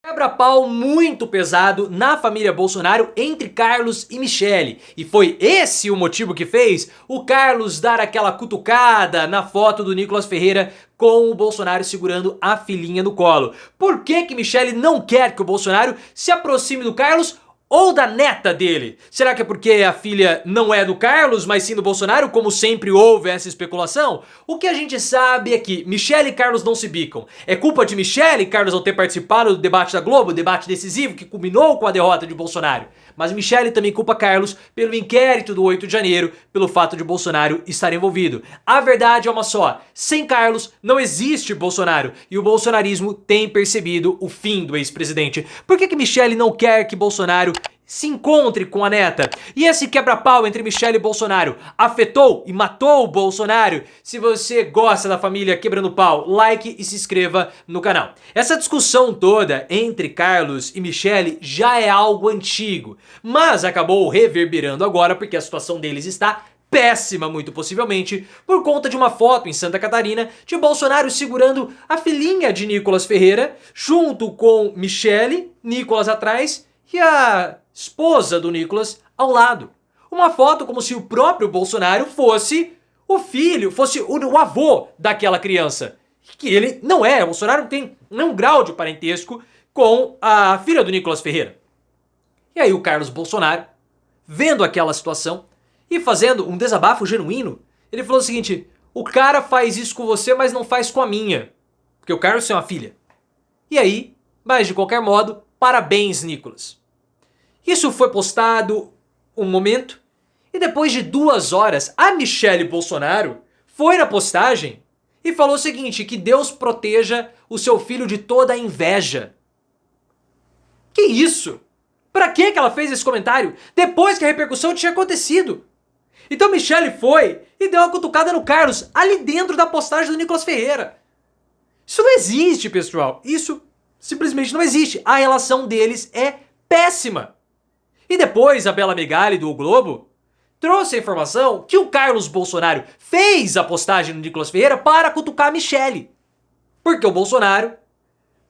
Quebra-pau muito pesado na família Bolsonaro entre Carlos e Michele. E foi esse o motivo que fez o Carlos dar aquela cutucada na foto do Nicolas Ferreira com o Bolsonaro segurando a filhinha no colo. Por que que Michele não quer que o Bolsonaro se aproxime do Carlos ou da neta dele? Será que é porque a filha não é do Carlos, mas sim do Bolsonaro, como sempre houve essa especulação? O que a gente sabe é que Michele e Carlos não se bicam. É culpa de Michele e Carlos não ter participado do debate da Globo, o debate decisivo que culminou com a derrota de Bolsonaro. Mas Michele também culpa Carlos pelo inquérito do 8 de janeiro, pelo fato de Bolsonaro estar envolvido. A verdade é uma só: sem Carlos não existe Bolsonaro, e o bolsonarismo tem percebido o fim do ex-presidente. Por que Michele não quer que Bolsonaro se encontre com a neta? E esse quebra-pau entre Michele e Bolsonaro afetou e matou o Bolsonaro? Se você gosta da família quebrando pau, like e se inscreva no canal. Essa discussão toda entre Carlos e Michele já é algo antigo, mas acabou reverberando agora porque a situação deles está péssima, muito possivelmente, por conta de uma foto em Santa Catarina de Bolsonaro segurando a filhinha de Nicolas Ferreira, junto com Michele, Nicolas atrás e a esposa do Nicolas ao lado. Uma foto como se o próprio Bolsonaro fosse o filho, fosse o avô daquela criança. Que ele não é, o Bolsonaro não tem nenhum grau de parentesco com a filha do Nicolas Ferreira. E aí o Carlos Bolsonaro, vendo aquela situação e fazendo um desabafo genuíno, ele falou o seguinte: o cara faz isso com você, mas não faz com a minha, porque o Carlos tem uma filha. E aí, mas de qualquer modo, parabéns, Nicolas. Isso foi postado um momento, e depois de 2 horas, a Michele Bolsonaro foi na postagem e falou o seguinte: que Deus proteja o seu filho de toda a inveja. Que isso? Pra que ela fez esse comentário? Depois que a repercussão tinha acontecido. Então Michele foi e deu uma cutucada no Carlos, ali dentro da postagem do Nicolas Ferreira. Isso não existe, pessoal. Isso simplesmente não existe. A relação deles é péssima. E depois a Bela Megali do O Globo trouxe a informação que o Carlos Bolsonaro fez a postagem do Nicolas Ferreira para cutucar a Michele. Porque o Bolsonaro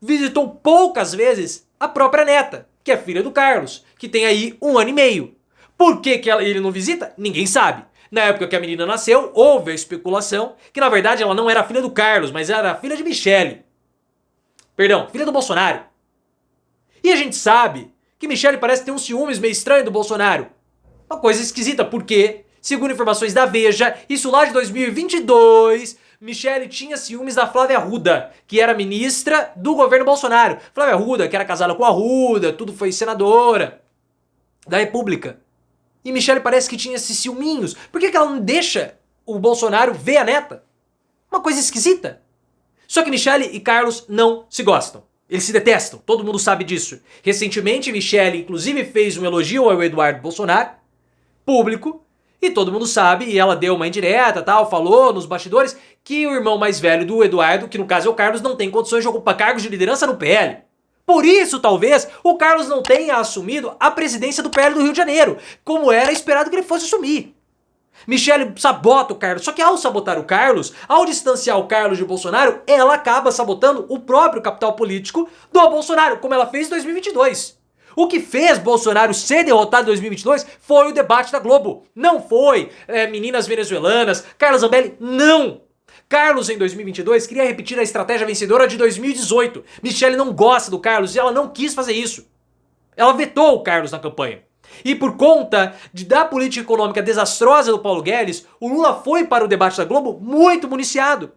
visitou poucas vezes a própria neta, que é filha do Carlos, que tem aí 1 ano e meio. Por que ele não visita? Ninguém sabe. Na época que a menina nasceu, houve a especulação que na verdade ela não era filha do Carlos, mas era filha de Michele. Perdão, filha do Bolsonaro. E a gente sabe que Michele parece ter um ciúmes meio estranho do Bolsonaro. Uma coisa esquisita, porque, segundo informações da Veja, isso lá de 2022, Michele tinha ciúmes da Flávia Arruda, que era ministra do governo Bolsonaro. Flávia Arruda, que era casada com Arruda, tudo foi senadora da República. E Michele parece que tinha esses ciúminhos. Por que ela não deixa o Bolsonaro ver a neta? Uma coisa esquisita. Só que Michele e Carlos não se gostam. Eles se detestam, todo mundo sabe disso. Recentemente, Michele inclusive fez um elogio ao Eduardo Bolsonaro, público, e todo mundo sabe, e ela deu uma indireta, tal, falou nos bastidores que o irmão mais velho do Eduardo, que no caso é o Carlos, não tem condições de ocupar cargos de liderança no PL. Por isso, talvez, o Carlos não tenha assumido a presidência do PL do Rio de Janeiro, como era esperado que ele fosse assumir. Michele sabota o Carlos, só que ao sabotar o Carlos, ao distanciar o Carlos de Bolsonaro, ela acaba sabotando o próprio capital político do Bolsonaro, como ela fez em 2022. O que fez Bolsonaro ser derrotado em 2022 foi o debate da Globo. Não foi meninas venezuelanas, Carla Zambelli, não! Carlos em 2022 queria repetir a estratégia vencedora de 2018. Michele não gosta do Carlos e ela não quis fazer isso. Ela vetou o Carlos na campanha. E por conta da política econômica desastrosa do Paulo Guedes, o Lula foi para o debate da Globo muito municiado.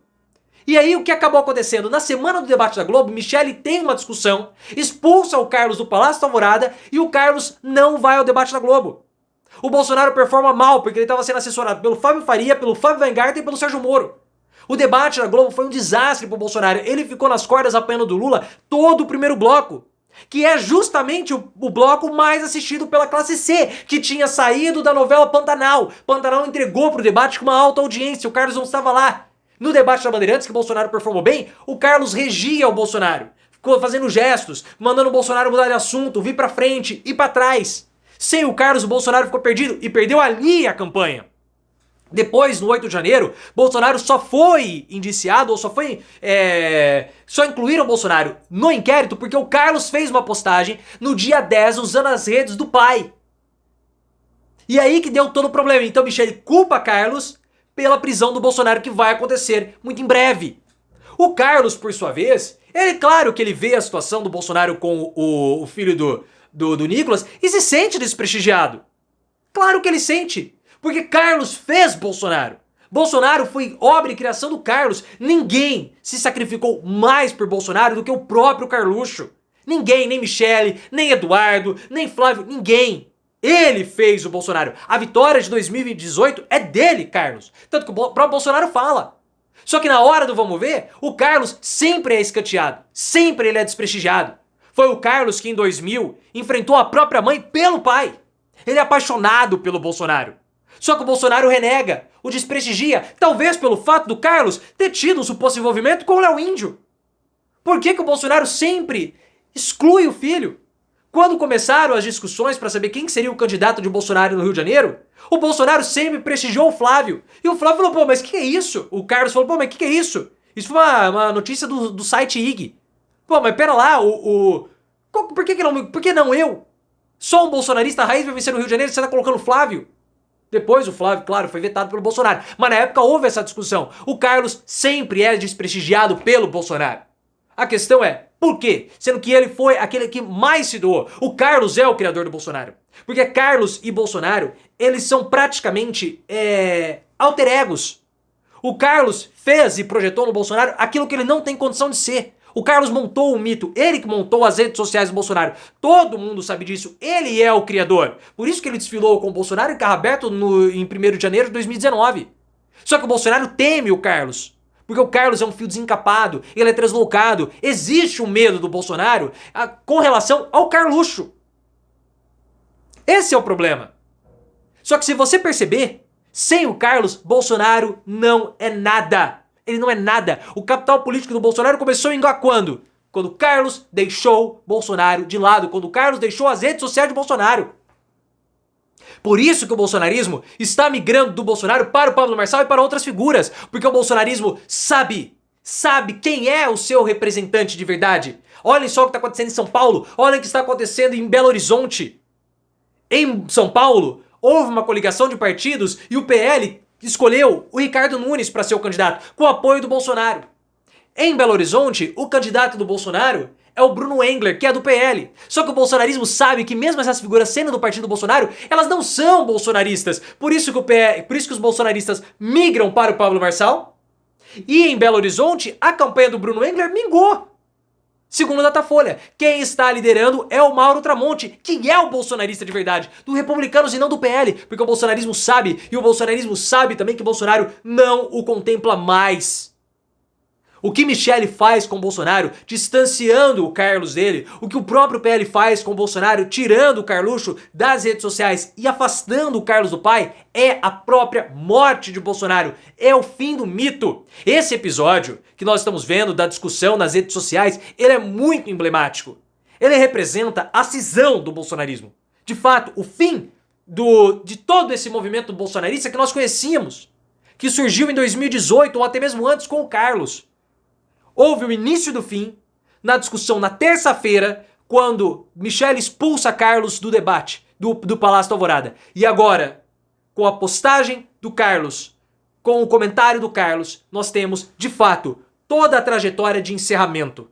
E aí o que acabou acontecendo? Na semana do debate da Globo, Michele tem uma discussão, expulsa o Carlos do Palácio da Alvorada e o Carlos não vai ao debate da Globo. O Bolsonaro performa mal porque ele estava sendo assessorado pelo Fábio Faria, pelo Fábio Weingarten e pelo Sérgio Moro. O debate da Globo foi um desastre pro Bolsonaro. Ele ficou nas cordas apanhando do Lula todo o primeiro bloco, que é justamente o bloco mais assistido pela classe C, que tinha saído da novela Pantanal. Pantanal entregou pro debate com uma alta audiência, o Carlos não estava lá. No debate da Bandeirantes, que o Bolsonaro performou bem, o Carlos regia o Bolsonaro, ficou fazendo gestos, mandando o Bolsonaro mudar de assunto, vir pra frente e pra trás. Sem o Carlos, o Bolsonaro ficou perdido e perdeu ali a campanha. Depois, no 8 de janeiro, Bolsonaro só foi indiciado, ou só incluíram Bolsonaro no inquérito porque o Carlos fez uma postagem no dia 10 usando as redes do pai. E aí que deu todo o problema. Então Michele culpa Carlos pela prisão do Bolsonaro que vai acontecer muito em breve. O Carlos, por sua vez, claro que ele vê a situação do Bolsonaro com o filho do Nicolas e se sente desprestigiado. Claro que ele sente. Porque Carlos fez Bolsonaro. Bolsonaro foi obra e criação do Carlos. Ninguém se sacrificou mais por Bolsonaro do que o próprio Carluxo. Ninguém, nem Michele, nem Eduardo, nem Flávio, ninguém. Ele fez o Bolsonaro. A vitória de 2018 é dele, Carlos. Tanto que o próprio Bolsonaro fala. Só que na hora do vamos ver, o Carlos sempre é escanteado. Sempre ele é desprestigiado. Foi o Carlos que em 2000 enfrentou a própria mãe pelo pai. Ele é apaixonado pelo Bolsonaro. Só que o Bolsonaro renega, o desprestigia, talvez pelo fato do Carlos ter tido um suposto envolvimento com o Léo Índio. Por que o Bolsonaro sempre exclui o filho? Quando começaram as discussões para saber quem seria o candidato de Bolsonaro no Rio de Janeiro, o Bolsonaro sempre prestigiou o Flávio. E o Flávio falou, pô, mas o que é isso? O Carlos falou, pô, mas o que é isso? Isso foi uma notícia do site IG. Pô, mas pera lá, por que não eu? Só um bolsonarista raiz vai vencer no Rio de Janeiro e você tá colocando o Flávio? Depois o Flávio, claro, foi vetado pelo Bolsonaro. Mas na época houve essa discussão. O Carlos sempre é desprestigiado pelo Bolsonaro. A questão é, por quê? Sendo que ele foi aquele que mais se doou. O Carlos é o criador do Bolsonaro. Porque Carlos e Bolsonaro, eles são praticamente alter egos. O Carlos fez e projetou no Bolsonaro aquilo que ele não tem condição de ser. O Carlos montou o mito, ele que montou as redes sociais do Bolsonaro. Todo mundo sabe disso, ele é o criador. Por isso que ele desfilou com o Bolsonaro em carro aberto em 1º de janeiro de 2019. Só que o Bolsonaro teme o Carlos. Porque o Carlos é um fio desencapado, ele é translocado. Existe um medo do Bolsonaro com relação ao Carluxo. Esse é o problema. Só que se você perceber, sem o Carlos, Bolsonaro não é nada. Ele não é nada. O capital político do Bolsonaro começou a engoar quando? Quando o Carlos deixou Bolsonaro de lado. Quando o Carlos deixou as redes sociais de Bolsonaro. Por isso que o bolsonarismo está migrando do Bolsonaro para o Pablo Marçal e para outras figuras. Porque o bolsonarismo sabe quem é o seu representante de verdade. Olhem só o que está acontecendo em São Paulo. Olhem o que está acontecendo em Belo Horizonte. Em São Paulo, houve uma coligação de partidos e o PL escolheu o Ricardo Nunes para ser o candidato, com o apoio do Bolsonaro. Em Belo Horizonte, o candidato do Bolsonaro é o Bruno Engler, que é do PL. Só que o bolsonarismo sabe que mesmo essas figuras sendo do partido do Bolsonaro, elas não são bolsonaristas. Por isso que os bolsonaristas migram para o Pablo Marçal. E em Belo Horizonte, a campanha do Bruno Engler mingou. Segundo a Datafolha, quem está liderando é o Mauro Tramonte, que é o bolsonarista de verdade, do Republicanos e não do PL, porque o bolsonarismo sabe, e o bolsonarismo sabe também que Bolsonaro não o contempla mais. O que Michele faz com o Bolsonaro, distanciando o Carlos dele, o que o próprio PL faz com o Bolsonaro, tirando o Carluxo das redes sociais e afastando o Carlos do pai, é a própria morte de Bolsonaro, é o fim do mito. Esse episódio que nós estamos vendo da discussão nas redes sociais, ele é muito emblemático. Ele representa a cisão do bolsonarismo. De fato, o fim de todo esse movimento bolsonarista que nós conhecíamos, que surgiu em 2018 ou até mesmo antes com o Carlos. Houve o início do fim na discussão na terça-feira, quando Michele expulsa Carlos do debate do Palácio da Alvorada. E agora, com a postagem do Carlos, com o comentário do Carlos, nós temos, de fato, toda a trajetória de encerramento.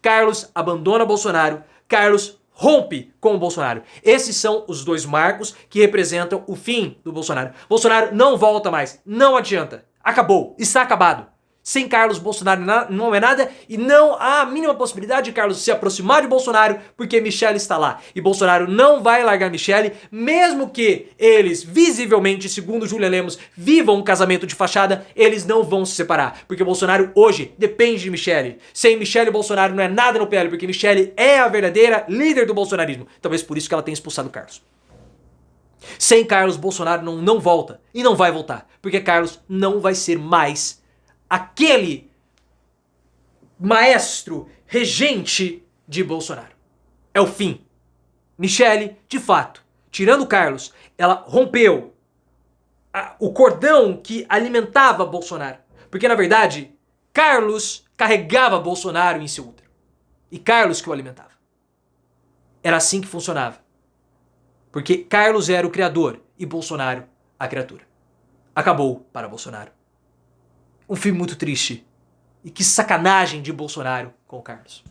Carlos abandona Bolsonaro, Carlos rompe com o Bolsonaro. Esses são os dois marcos que representam o fim do Bolsonaro. Bolsonaro não volta mais, não adianta. Acabou, está acabado. Sem Carlos, Bolsonaro não é nada e não há a mínima possibilidade de Carlos se aproximar de Bolsonaro porque Michele está lá. E Bolsonaro não vai largar Michele, mesmo que eles, visivelmente, segundo Julia Lemos, vivam um casamento de fachada, eles não vão se separar. Porque Bolsonaro hoje depende de Michele. Sem Michele, Bolsonaro não é nada no PL, porque Michele é a verdadeira líder do bolsonarismo. Talvez por isso que ela tenha expulsado Carlos. Sem Carlos, Bolsonaro não volta. E não vai voltar. Porque Carlos não vai ser mais aquele maestro regente de Bolsonaro. É o fim. Michele, de fato, tirando o Carlos, ela rompeu o cordão que alimentava Bolsonaro. Porque, na verdade, Carlos carregava Bolsonaro em seu útero. E Carlos que o alimentava. Era assim que funcionava. Porque Carlos era o criador e Bolsonaro a criatura. Acabou para Bolsonaro. Um filme muito triste. E que sacanagem de Bolsonaro com o Carlos.